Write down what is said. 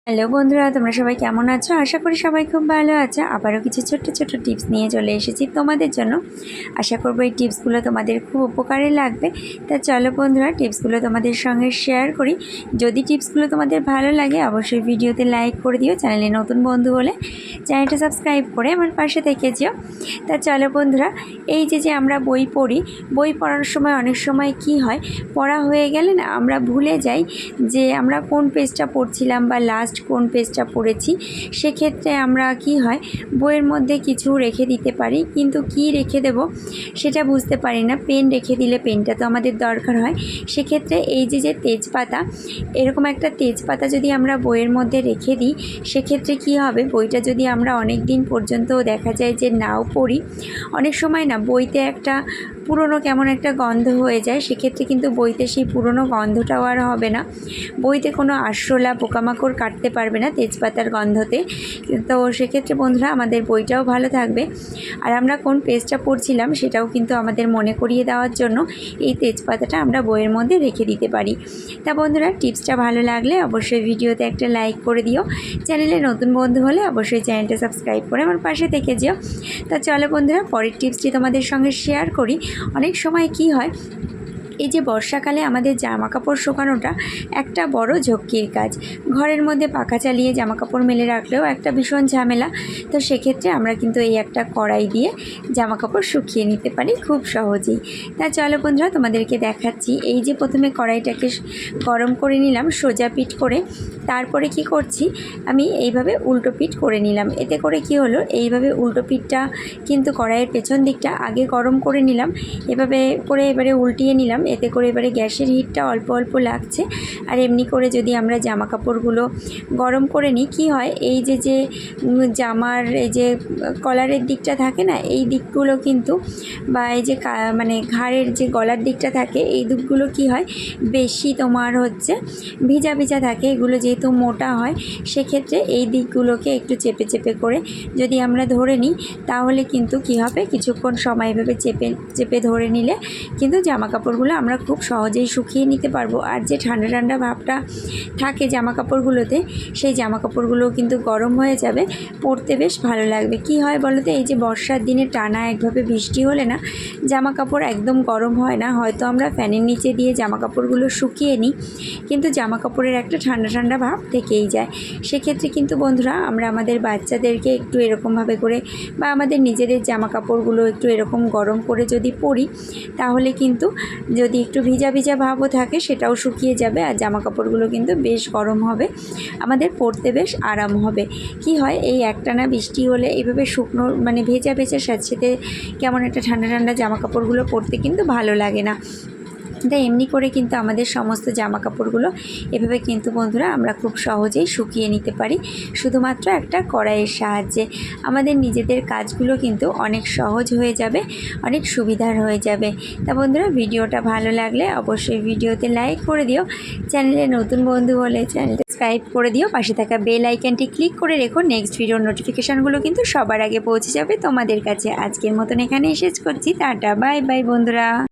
Hello বন্ধুরা, তোমরা সবাই কেমন আছো? আশা করি সবাই খুব ভালো আছো। আবারও কিছু ছোট্ট ছোট্ট টিপস নিয়ে চলে এসেছি তোমাদের জন্য। আশা করবো এই টিপসগুলো তোমাদের খুব উপকারে লাগবে। তা চলো বন্ধুরা, টিপসগুলো তোমাদের সঙ্গে শেয়ার করি। যদি টিপসগুলো তোমাদের ভালো লাগে অবশ্যই ভিডিওতে লাইক করে দিও। চ্যানেলে নতুন বন্ধু হলে চ্যানেলটা সাবস্ক্রাইব করে আমার পাশে থেকে যেও। তা চলো বন্ধুরা, এই যে আমরা বই পড়ি, বই পড়ার সময় অনেক সময় কি হয়, পড়া হয়ে গেলে না আমরা ভুলে যাই যে আমরা কোন পেজটা পড়ছিলাম বা লাস্ট কোন পেজটা পড়েছি। সেক্ষেত্রে আমরা কি হয়, বইয়ের মধ্যে কিছু রেখে দিতে পারি, কিন্তু কি রেখে দেব সেটা বুঝতে পারি না। পেন রেখে দিলে পেনটা তো আমাদের দরকার হয়। সেক্ষেত্রে এই যে তেজপাতা, এরকম একটা তেজপাতা যদি আমরা বইয়ের মধ্যে রেখে দিই, সেক্ষেত্রে কি হবে, বইটা যদি আমরা অনেক দিন পর্যন্ত দেখা যায় যে নাও পড়ি, অনেক সময় না বইতে একটা পুরনো কেমন একটা গন্ধ হয়ে যায়। সেক্ষেত্রে কিন্তু বইতে সেই পুরনো গন্ধটাও আর হবে না। বইতে কোনো আরশোলা পোকামাকড় কাটতে পারবে না তেজপাতার গন্ধতে। তো সেক্ষেত্রে বন্ধুরা আমাদের বইটাও ভালো থাকবে, আর আমরা কোন পেজটা পড়ছিলাম সেটাও কিন্তু আমাদের মনে করিয়ে দেওয়ার জন্য এই তেজপাতাটা আমরা বইয়ের মধ্যে রেখে দিতে পারি। তা বন্ধুরা, টিপসটা ভালো লাগলে অবশ্যই ভিডিওতে একটা লাইক করে দিও। চ্যানেলে নতুন বন্ধু হলে অবশ্যই চ্যানেলটা সাবস্ক্রাইব করে আমার পাশে থেকে যেও। তা চলো বন্ধুরা, পরের টিপসটি তোমাদের সঙ্গে শেয়ার করি। অনেক সময় কি হয়, এই যে বর্ষাকালে আমাদের জামা কাপড় শুকানোটা একটা বড় ঝক্কির কাজ। ঘরের মধ্যে পাখা চালিয়ে জামা কাপড় মেলে রাখলেও একটা ভীষণ ঝামেলা। তো সেক্ষেত্রে আমরা কিন্তু এই একটা কড়াই দিয়ে জামা কাপড় শুকিয়ে নিতে পারি খুব সহজেই। তা চলো বন্ধুরা, তোমাদেরকে দেখাচ্ছি। এই যে প্রথমে কড়াইটাকে গরম করে নিলাম সোজা পিঠ করে, তারপরে কি করছি, আমি এইভাবে উল্টো পিঠ করে নিলাম। এতে করে কি হলো, এইভাবে উল্টো পিঠটা কিন্তু কড়াইয়ের পেছন দিকটা আগে গরম করে নিলাম, এভাবে করে এবারে উল্টিয়ে নিলাম। এতে করে এবারে গ্যাসের হিটটা অল্প অল্প লাগছে। আর এমনি করে যদি আমরা জামা কাপড়গুলো গরম করে নিই, কী হয়, এই যে জামার এই যে কলারের দিকটা থাকে না, এই দিকগুলো কিন্তু, বা এই যে মানে ঘাড়ের যে গলার দিকটা থাকে, এই দিকগুলো কি হয়, বেশি তোমার হচ্ছে ভিজা ভিজা থাকে। এগুলো যেহেতু মোটা হয়, সেক্ষেত্রে এই দিকগুলোকে একটু চেপে চেপে করে যদি আমরা ধরে নিই, তাহলে কিন্তু কি হবে, কিছুক্ষণ সময় এভাবে চেপে চেপে ধরে নিলে কিন্তু জামা কাপড়গুলো আমরা খুব সহজেই শুকিয়ে নিতে পারবো। আর যে ঠান্ডা ঠান্ডা ভাবটা থাকে জামা কাপড়গুলোতে, সেই জামা কাপড়গুলো কিন্তু গরম হয়ে যাবে, পরতে বেশ ভালো লাগবে। কি হয় বলো তো, এই যে বর্ষার দিনে টানা একভাবে বৃষ্টি হলে না জামা কাপড় একদম গরম হয় না। হয়তো আমরা ফ্যানের নিচে দিয়ে জামা কাপড়গুলো শুকিয়ে নিই, কিন্তু জামা কাপড়ের একটা ঠান্ডা ঠান্ডা ভাব থেকেই যায়। সেক্ষেত্রে কিন্তু বন্ধুরা আমরা আমাদের বাচ্চাদেরকে একটু এরকমভাবে করে, বা আমাদের নিজেদের জামা কাপড়গুলো একটু এরকম গরম করে যদি পরি, তাহলে কিন্তু যদি একটু ভিজা ভিজা ভাবও থাকে সেটাও শুকিয়ে যাবে, আর জামা কাপড়গুলো কিন্তু বেশ গরম হবে, আমাদের পরতে বেশ আরাম হবে। কি হয়, এই একটানা বৃষ্টি হলে এইভাবে শুকনো মানে ভেজা ভেজা স্যাঁতসেঁতে কেমন একটা ঠান্ডা ঠান্ডা জামা কাপড়গুলো পরতে কিন্তু ভালো লাগে না। তাই এমনি করে কিন্তু আমাদের সমস্ত জামা কাপড়গুলো এভাবে কিন্তু বন্ধুরা আমরা খুব সহজেই শুকিয়ে নিতে পারি, শুধুমাত্র একটা কড়াইয়ের সাহায্যে। আমাদের নিজেদের কাজগুলো কিন্তু অনেক সহজ হয়ে যাবে, অনেক সুবিধার হয়ে যাবে। তা বন্ধুরা, ভিডিওটা ভালো লাগলে অবশ্যই ভিডিওতে লাইক করে দিও। চ্যানেলে নতুন বন্ধু হলে চ্যানেলটা সাবস্ক্রাইব করে দিও। পাশে থাকা বেল আইকনটি ক্লিক করে রেখো, নেক্সট ভিডিওর নোটিফিকেশানগুলো কিন্তু সবার আগে পৌঁছে যাবে তোমাদের কাছে। আজকের মতন এখানে শেষ করছি। টাটা, বাই বাই বন্ধুরা।